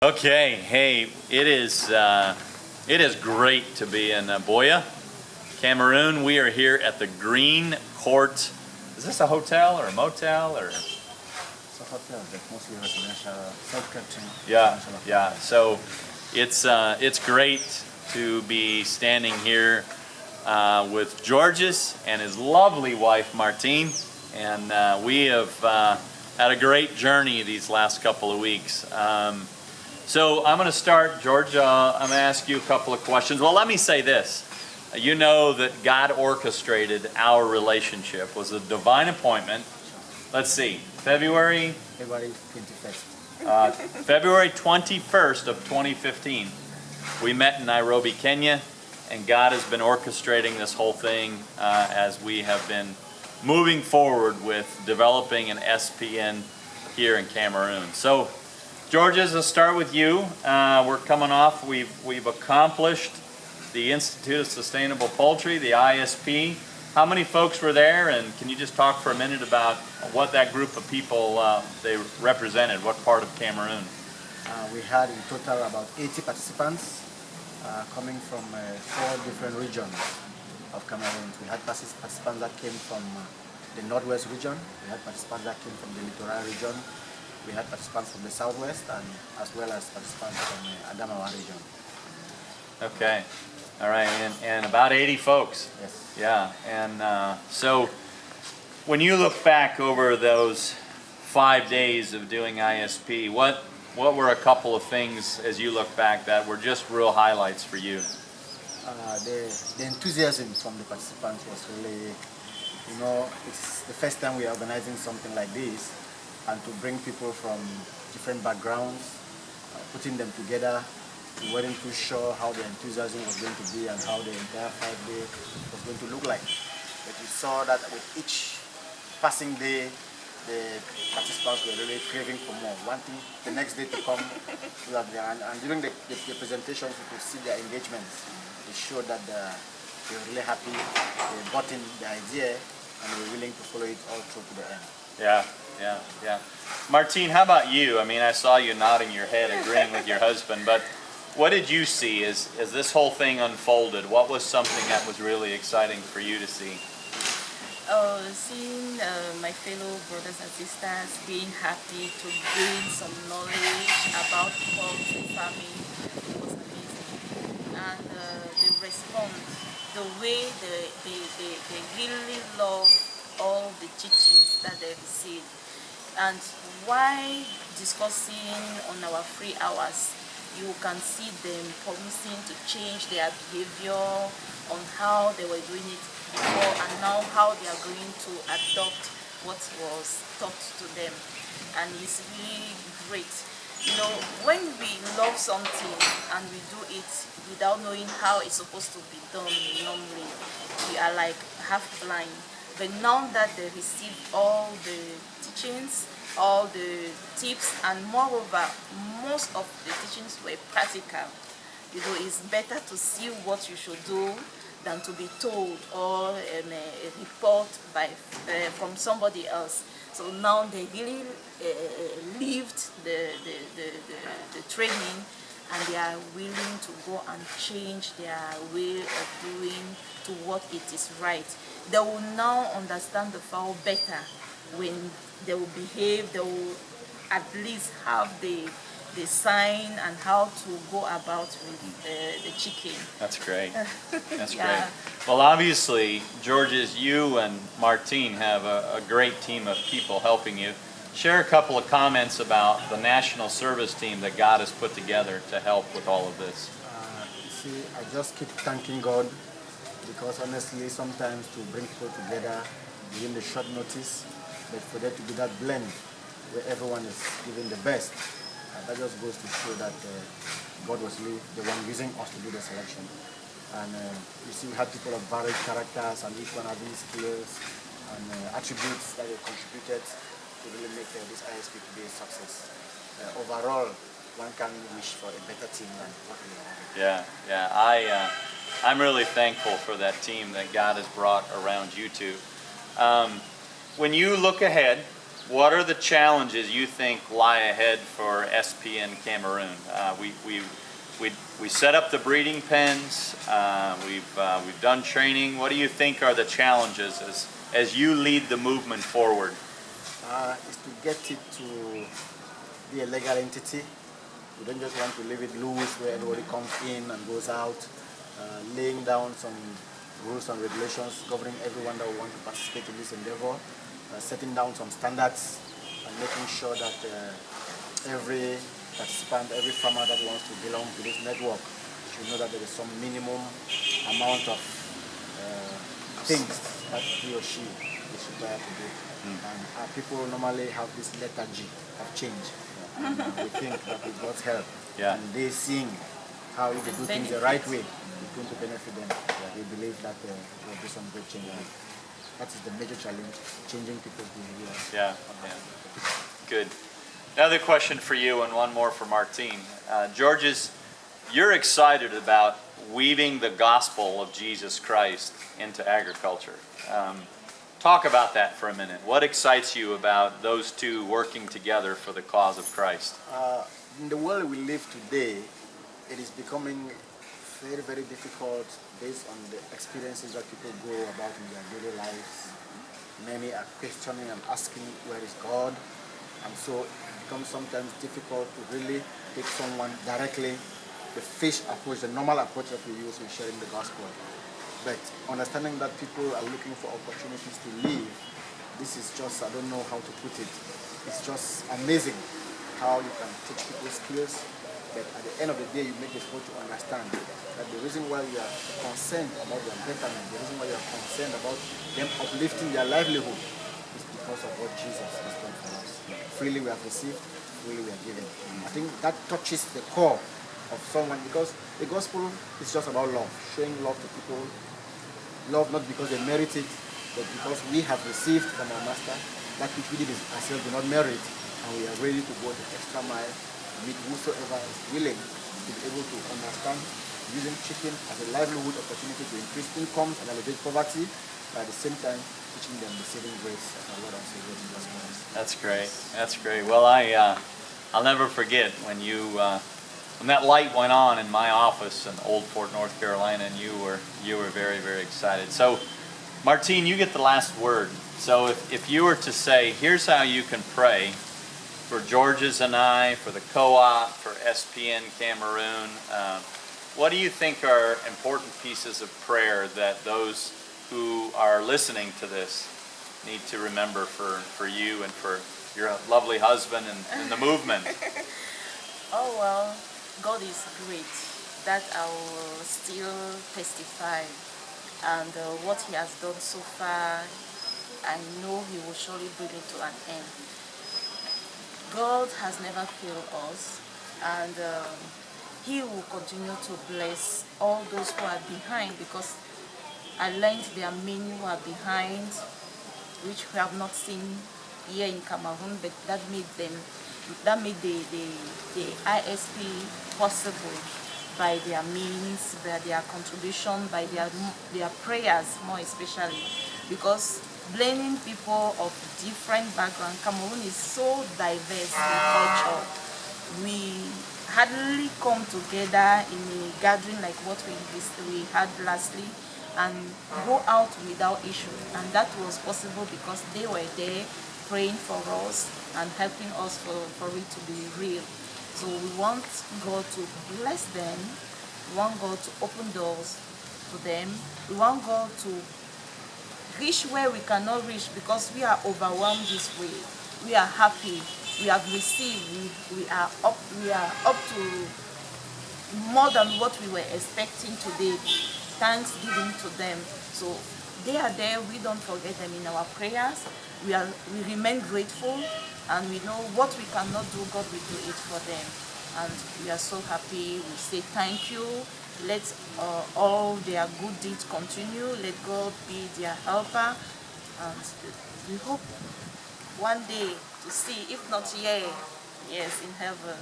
Okay, hey, it is great to be in Boya, Cameroon. We are here at the Green Court. Is this a hotel or a motel or? It's a hotel, but mostly residential, self-catering. Yeah. So it's great to be standing here with Georges and his lovely wife Martine, and we have had a great journey these last couple of weeks. So I'm going to start, George. I'm going to ask you a couple of questions. Well, let me say this. You know that God orchestrated our relationship. It was a divine appointment. Let's see, February 21st. February 21st of 2015. We met in Nairobi, Kenya, and God has been orchestrating this whole thing as we have been moving forward with developing an SPN here in Cameroon. So, Georges, let's start with you. We're coming off, we've accomplished the Institute of Sustainable Poultry, the ISP. How many folks were there, and can you just talk for a minute about what that group of people they represented, what part of Cameroon? We had in total about 80 participants coming from 4 different regions of Cameroon. We had participants that came from the Northwest region, we had participants that came from the Littoral region, we had participants from the Southwest, and as well as participants from the Adamawa region. Okay, all right, and about 80 folks. Yes. Yeah, and so when you look back over those 5 days of doing ISP, what were a couple of things as you look back that were just real highlights for you? The enthusiasm from the participants was really, it's the first time we are organizing something like this, and to bring people from different backgrounds, putting them together. We weren't too sure how the enthusiasm was going to be and how the entire 5 day was going to look like. But we saw that with each passing day, the participants were really craving for more, wanting the next day to come. And during the presentations, we could see their engagements. They showed that they were really happy, they bought in the idea, and they were willing to follow it all through to the end. Yeah. Martine, how about you? I mean, I saw you nodding your head, agreeing with your husband, but what did you see as this whole thing unfolded? What was something that was really exciting for you to see? Seeing my fellow brothers and sisters being happy to gain some knowledge about poultry farming was amazing. And the response, the way they really love all the teachings that they receive. And while discussing on our free hours, you can see them promising to change their behavior on how they were doing it before and now how they are going to adopt what was taught to them. And it's really great. You know, when we love something and we do it without knowing how it's supposed to be done normally, we are like half blind. But now that they receive all the teachings, all the tips, and moreover, most of the teachings were practical. You know, it's better to see what you should do than to be told or a report from somebody else. So now they really lived the training, and they are willing to go and change their way of doing to what it is right. They will now understand the fowl better. When they will behave, they will at least have the sign and how to go about with the chicken. That's great. That's Yeah. great. Well, obviously, Georges, you and Martine have a great team of people helping you. Share a couple of comments about the national service team that God has put together to help with all of this. See, I just keep thanking God, because honestly, sometimes to bring people together within the short notice, but for there to be that blend where everyone is giving the best, that just goes to show that God was really the one using us to do the selection. And you see, we had people of varied characters, and each one having skills and attributes that they contributed to really make this ISP to be a success. Overall, one can wish for a better team than what we have. Yeah. I'm really thankful for that team that God has brought around you two. When you look ahead, what are the challenges you think lie ahead for SPN Cameroon? We set up the breeding pens. We've done training. What do you think are the challenges as you lead the movement forward? Is to get it to be a legal entity. We don't just want to leave it loose where everybody comes in and goes out, laying down some rules and regulations governing everyone that will want to participate in this endeavor, setting down some standards and making sure that every participant, every farmer that wants to belong to this network should know that there is some minimum amount of things that he or she is required to do. And our people normally have this lethargy of change. And we think that with God's help, and they seeing how if they do things the right way, it's going to benefit them. They believe that there will be some great change. That is the major challenge, changing people's behavior. Yeah. Good. Another question for you and one more for Martine. Georges, you're excited about weaving the gospel of Jesus Christ into agriculture. Talk about that for a minute. What excites you about those two working together for the cause of Christ? In the world we live today, it is becoming very, very difficult based on the experiences that people go about in their daily lives. Many are questioning and asking, where is God? And so it becomes sometimes difficult to really take someone directly, the fish approach, the normal approach that we use in sharing the gospel. But understanding that people are looking for opportunities to live, this is just, I don't know how to put it, it's just amazing how you can teach people skills, but at the end of the day you make the people to understand that the reason why you are concerned about their betterment, the reason why you are concerned about them uplifting their livelihood is because of what Jesus has done for us. Freely we have received, freely we are given. I think that touches the core of someone, because the gospel is just about love, showing love to people. Love not because they merit it, but because we have received from our Master that which we did ourselves do not merit, and we are ready to go the extra mile to meet whosoever is willing to be able to understand using chicken as a livelihood opportunity to increase incomes and alleviate poverty, but at the same time teaching them the saving grace of our Lord and Savior Jesus Christ. That's great. That's great. Well, I'll never forget when when that light went on in my office in Old Fort, North Carolina, and you were very, very excited. So, Martine, you get the last word. So if you were to say, here's how you can pray for Georges and I, for the co-op, for SPN Cameroon, what do you think are important pieces of prayer that those who are listening to this need to remember for you and for your lovely husband and the movement? Oh, well, God is great. That I will still testify. And what He has done so far, I know He will surely bring it to an end. God has never failed us, and He will continue to bless all those who are behind, because I learned there are many who are behind, which we have not seen here in Cameroon, but that made the ISP possible by their means, by their contribution, by their prayers more especially. Because blaming people of different background, Cameroon is so diverse in culture. We hardly come together in a gathering like what we had lastly and go out without issue. And that was possible because they were there praying for us and helping us for it to be real. So we want God to bless them. We want God to open doors to them. We want God to reach where we cannot reach, because we are overwhelmed this way. We are happy. We have received. We are up to more than what we were expecting today. Thanksgiving to them. So they are there. We don't forget them in our prayers. We remain grateful, and we know what we cannot do, God will do it for them. And we are so happy. We say thank you. Let all their good deeds continue. Let God be their helper. And we hope one day to see, if not here, yes, in heaven.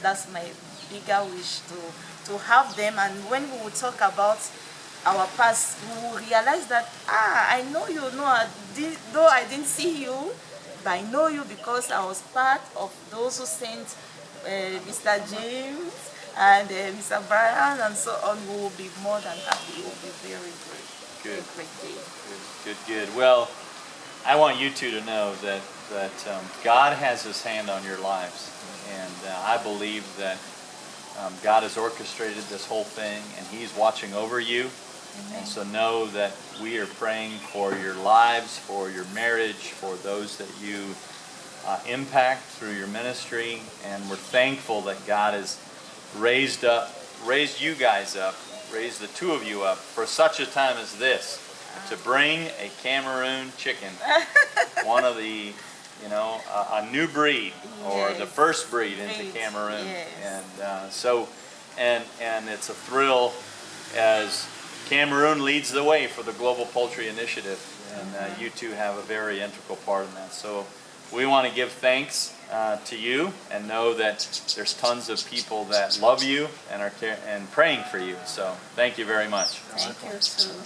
That's my bigger wish, to have them. And when we will talk about our past, we will realize that, I know you know, though I didn't see you, but I know you because I was part of those who sent Mr. James and Mr. Brian and so on. We will be more than happy. It will be very great. Good. A great day. Good. Well, I want you two to know that God has His hand on your lives, and I believe that God has orchestrated this whole thing, and He's watching over you. Amen. And so know that we are praying for your lives, for your marriage, for those that you impact through your ministry, and we're thankful that God has raised you guys up, raised the two of you up for such a time as this, to bring a Cameroon chicken, one of the, a new breed, or the first breed into Cameroon. Yes. And it's a thrill as Cameroon leads the way for the Global Poultry Initiative, and you two have a very integral part in that. So we want to give thanks to you, and know that there's tons of people that love you and are praying for you. So thank you very much. Thank you too.